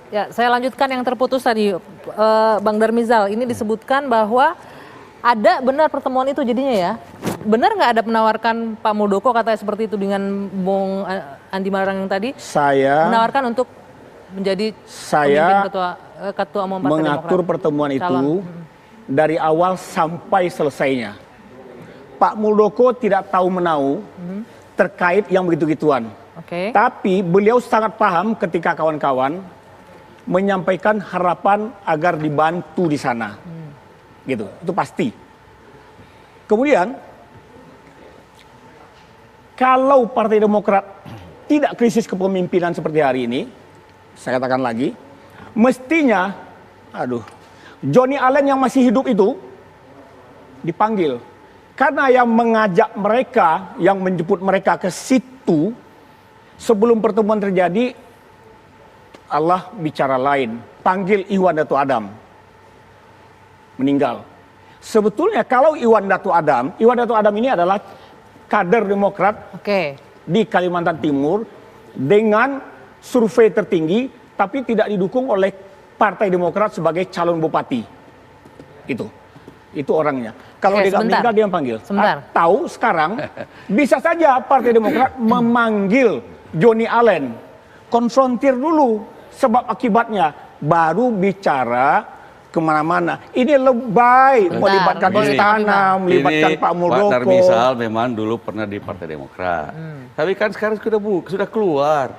Ya, saya lanjutkan yang terputus tadi, Bang Darmizal. Ini disebutkan bahwa ada benar pertemuan itu jadinya ya. Benar nggak ada menawarkan Pak Muldoko katanya seperti itu dengan Bung Andi Malarang yang tadi? Saya menawarkan untuk menjadi pemimpin ketua umum Partai mengatur Demokrat. pertemuan itu dari awal sampai selesainya. Pak Muldoko tidak tahu menau terkait yang begitu-gituan. Tapi beliau sangat paham ketika kawan-kawan menyampaikan harapan agar dibantu di sana. Gitu, itu pasti. Kemudian kalau Partai Demokrat tidak krisis kepemimpinan seperti hari ini, saya katakan lagi, mestinya Johnny Allen yang masih hidup itu dipanggil. Karena yang mengajak mereka, yang menjemput mereka ke situ sebelum pertemuan terjadi, Allah bicara lain, panggil Iwan Datu Adam, meninggal. Sebetulnya kalau Iwan Datu Adam ini adalah kader Demokrat di Kalimantan Timur dengan survei tertinggi, tapi tidak didukung oleh Partai Demokrat sebagai calon bupati. Itu orangnya. Kalau dia nggak meninggal, dia panggil. Atau sekarang bisa saja Partai Demokrat memanggil Johnny Allen, konfrontir dulu sebab akibatnya, baru bicara kemana-mana. Ini lebay, melibatkan istana, melibatkan Pak Muldoko. Pak Darmizal memang dulu pernah di Partai Demokrat, tapi kan sekarang sudah keluar,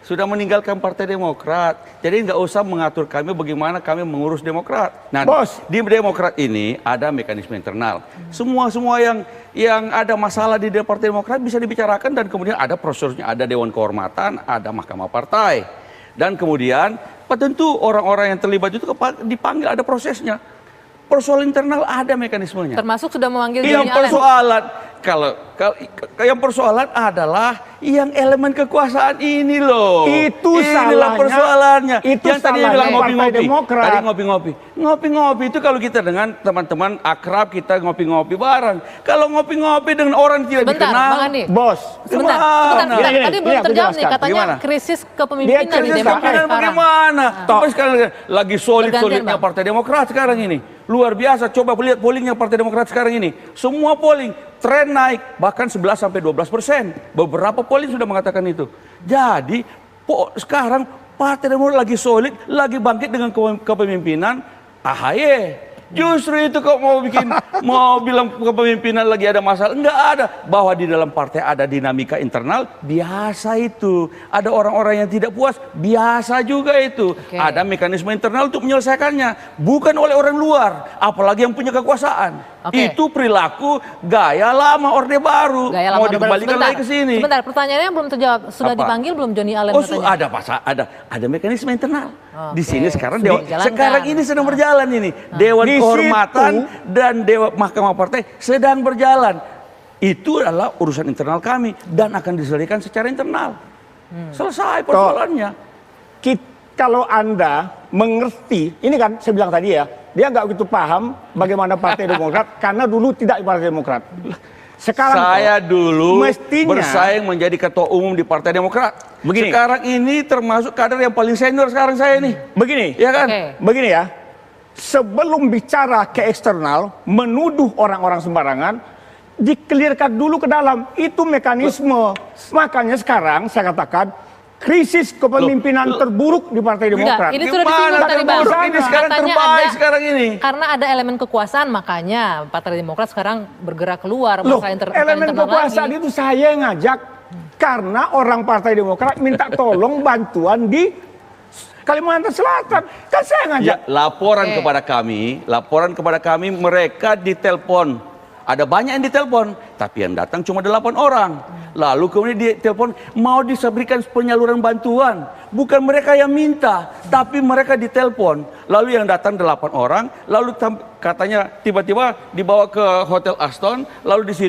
sudah meninggalkan Partai Demokrat. Jadi nggak usah mengatur kami bagaimana kami mengurus Demokrat. Nah, di Demokrat ini ada mekanisme internal. Semua yang ada masalah di Partai Demokrat bisa dibicarakan, dan kemudian ada prosedurnya, ada Dewan Kehormatan, ada Mahkamah Partai. Dan kemudian tentu orang-orang yang terlibat itu dipanggil, ada prosesnya. Persoalan internal ada mekanismenya. Termasuk sudah memanggil yang persoalan yang persoalan adalah yang elemen kekuasaan ini loh. Itu salahnya. Persoalannya. Itu yang tadi bilang ngopi-ngopi. Tadi Ngopi-ngopi itu kalau kita dengan teman-teman akrab kita ngopi-ngopi bareng. Kalau ngopi-ngopi dengan orang yang tidak dikenal. Bang Andi. Bos. Sebentar. Tadi belum terjawab nih, katanya krisis kepemimpinan di Demokrat sekarang. Bagaimana? Tapi sekarang lagi solid-solidnya Partai Demokrat sekarang ini. Luar biasa, coba lihat pollingnya Partai Demokrat sekarang ini. Semua polling tren naik, bahkan 11-12%. Beberapa polling sudah mengatakan itu. Jadi sekarang Partai Demokrat lagi solid, lagi bangkit dengan kepemimpinan AHY. Justru itu kok mau bilang kepemimpinan lagi ada masalah. Enggak ada. Bahwa di dalam partai ada dinamika internal, biasa itu. Ada orang-orang yang tidak puas, biasa juga itu. Ada mekanisme internal untuk menyelesaikannya, bukan oleh orang luar, apalagi yang punya kekuasaan. Itu perilaku gaya lama Orde Baru. Mau dikembalikan lagi ke sini. Sebentar, pertanyaannya belum terjawab. Sudah dipanggil belum Johnny Allen? Ada mekanisme internal. Di sini sekarang ini sedang berjalan ini. Dewan Kehormatan dan Mahkamah Partai sedang berjalan. Itu adalah urusan internal kami dan akan diselesaikan secara internal. Selesai persoalannya. Kalau Anda mengerti, ini kan saya bilang tadi ya, dia nggak begitu paham bagaimana Partai Demokrat karena dulu tidak di Partai Demokrat. Sekarang saya dulu bersaing menjadi ketua umum di Partai Demokrat. Begini. Sekarang ini termasuk kader yang paling senior sekarang saya ini. Begini, ya kan? Begini ya. Sebelum bicara ke eksternal, menuduh orang-orang sembarangan, dikelirkan dulu ke dalam. Itu mekanisme. Makanya sekarang saya katakan krisis kepemimpinan terburuk di Partai Demokrat. Ini sudah disinggung tadi Bang. Ini sekarang terbaik sekarang ini. Karena ada elemen kekuasaan, makanya Partai Demokrat sekarang bergerak keluar. Elemen kekuasaan itu saya yang ngajak. Karena orang Partai Demokrat minta tolong bantuan di Kalimantan Selatan. Kan saya ngajak. Laporan kepada kami mereka ditelepon. Ada banyak yang ditelepon, tapi yang datang cuma 8 orang. Lalu kemudian ditelepon mau diberikan penyaluran bantuan. Bukan mereka yang minta, tapi mereka ditelepon. Lalu yang datang 8 orang, lalu katanya tiba-tiba dibawa ke Hotel Aston, lalu di situ